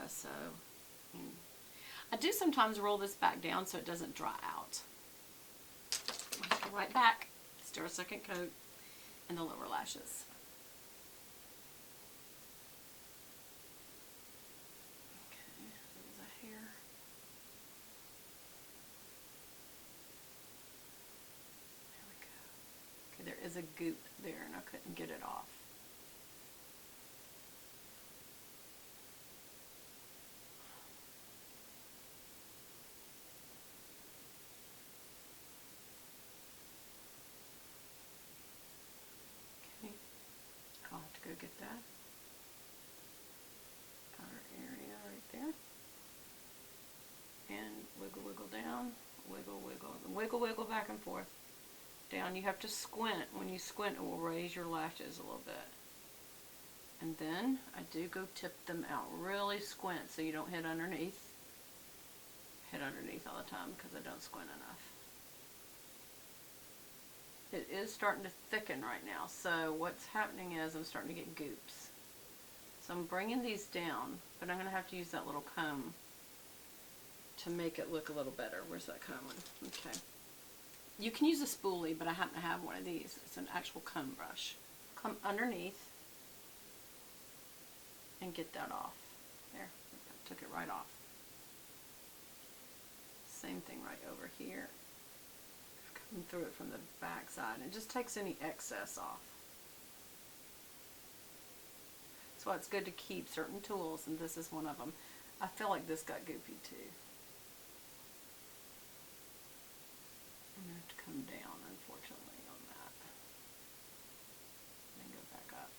mascara, so I do sometimes roll this back down so it doesn't dry out. Go right back, stir a second coat in the lower lashes. Okay, there's a hair. There we go. Okay, there is a goop there and I couldn't get it off. I'll have to go get that outer area right there, and wiggle, wiggle down, wiggle, wiggle, and wiggle, wiggle back and forth. Down. You have to squint. When you squint, it will raise your lashes a little bit. And then I do go tip them out. Really squint so you don't hit underneath. Hit underneath all the time because I don't squint enough. It is starting to thicken right now, so what's happening is I'm starting to get goops. So I'm bringing these down, but I'm going to have to use that little comb to make it look a little better. Where's that comb one? Okay. You can use a spoolie, but I happen to have one of these. It's an actual comb brush. Come underneath and get that off. There, I took it right off. Same thing right over here. Through it from the back side. It just takes any excess off. That's why it's good to keep certain tools, and this is one of them. I feel like this got goopy too. I'm going to have to come down, unfortunately, on that. Then go back up.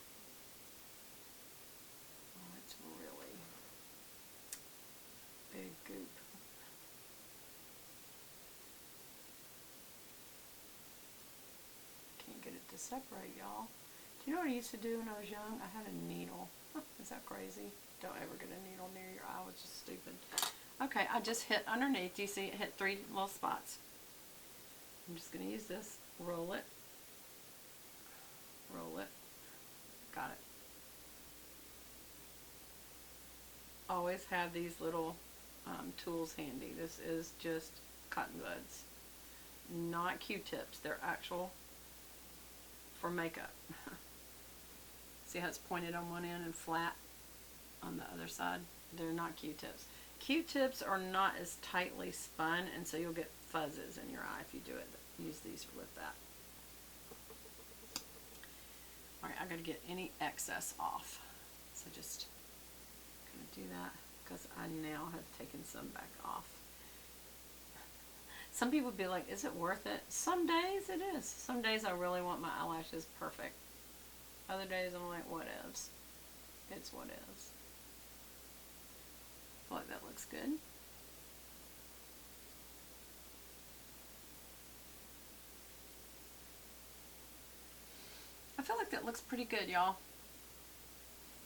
Oh, it's really big goop. Get it to separate, y'all. Do you know what I used to do when I was young? I had a needle. Is that crazy? Don't ever get a needle near your eye, which is stupid. Okay, I just hit underneath. Do you see it hit 3 little spots? I'm just going to use this. Roll it. Roll it. Got it. Always have these little tools handy. This is just cotton buds. Not Q-tips. They're actual for makeup. See how it's pointed on one end and flat on the other side? They're not Q-tips. Q-tips are not as tightly spun, and so you'll get fuzzes in your eye if you do it. Use these with that. Alright, I gotta get any excess off. So just gonna do that because I now have taken some back off. Some people would be like, is it worth it? Some days it is. Some days I really want my eyelashes perfect. Other days I'm like, what is? It's what is. I feel like that looks good. I feel like that looks pretty good, y'all.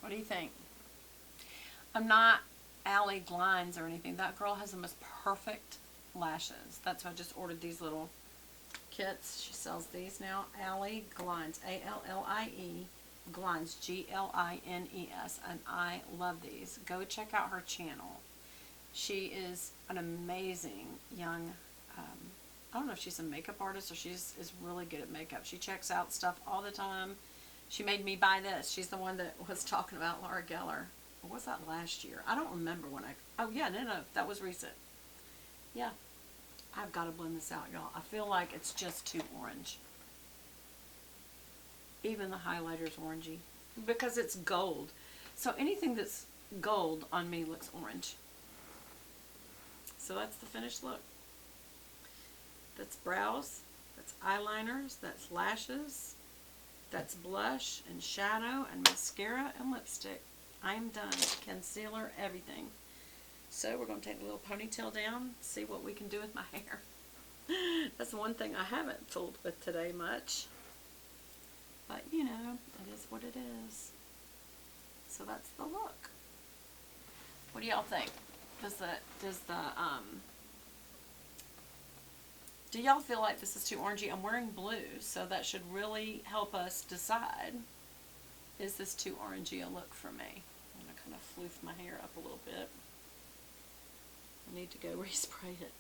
What do you think? I'm not Allie Glines or anything. That girl has the most perfect lashes. That's why I just ordered these little kits. She sells these now. Allie Glines, A-L-L-I-E, Glines, G-L-I-N-E-S, and I love these. Go check out her channel. She is an amazing young, I don't know if she's a makeup artist or she's is really good at makeup. She checks out stuff all the time. She made me buy this. She's the one that was talking about Laura Geller. Or was that last year? I don't remember when oh yeah, no, that was recent. Yeah, I've got to blend this out, y'all. I feel like it's just too orange. Even the highlighter's orangey because it's gold. So anything that's gold on me looks orange. So that's the finished look. That's brows, that's eyeliners, that's lashes, that's blush and shadow and mascara and lipstick. I'm done. Concealer, everything. So we're going to take a little ponytail down, see what we can do with my hair. That's the one thing I haven't fooled with today much. But, you know, it is what it is. So that's the look. What do y'all think? Do y'all feel like this is too orangey? I'm wearing blue, so that should really help us decide, is this too orangey a look for me? I'm going to kind of floof my hair up a little bit. I need to go respray it.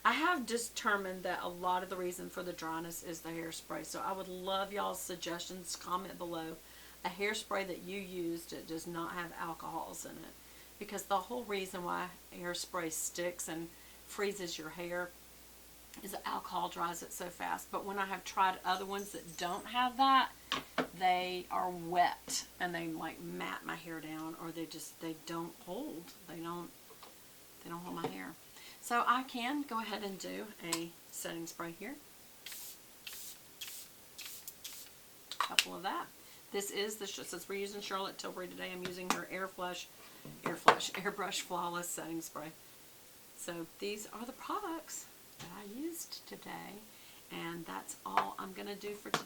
I have determined that a lot of the reason for the dryness is the hairspray. So I would love y'all's suggestions. Comment below a hairspray that you used that does not have alcohols in it. Because the whole reason why hairspray sticks and freezes your hair is that alcohol dries it so fast. But when I have tried other ones that don't have that, they are wet and they like mat my hair down, or they don't hold. They don't hold my hair. So I can go ahead and do a setting spray here. A couple of that. This is since we're using Charlotte Tilbury today, I'm using her Airbrush Flawless Setting Spray. So these are the products that I used today, and that's all I'm going to do for today.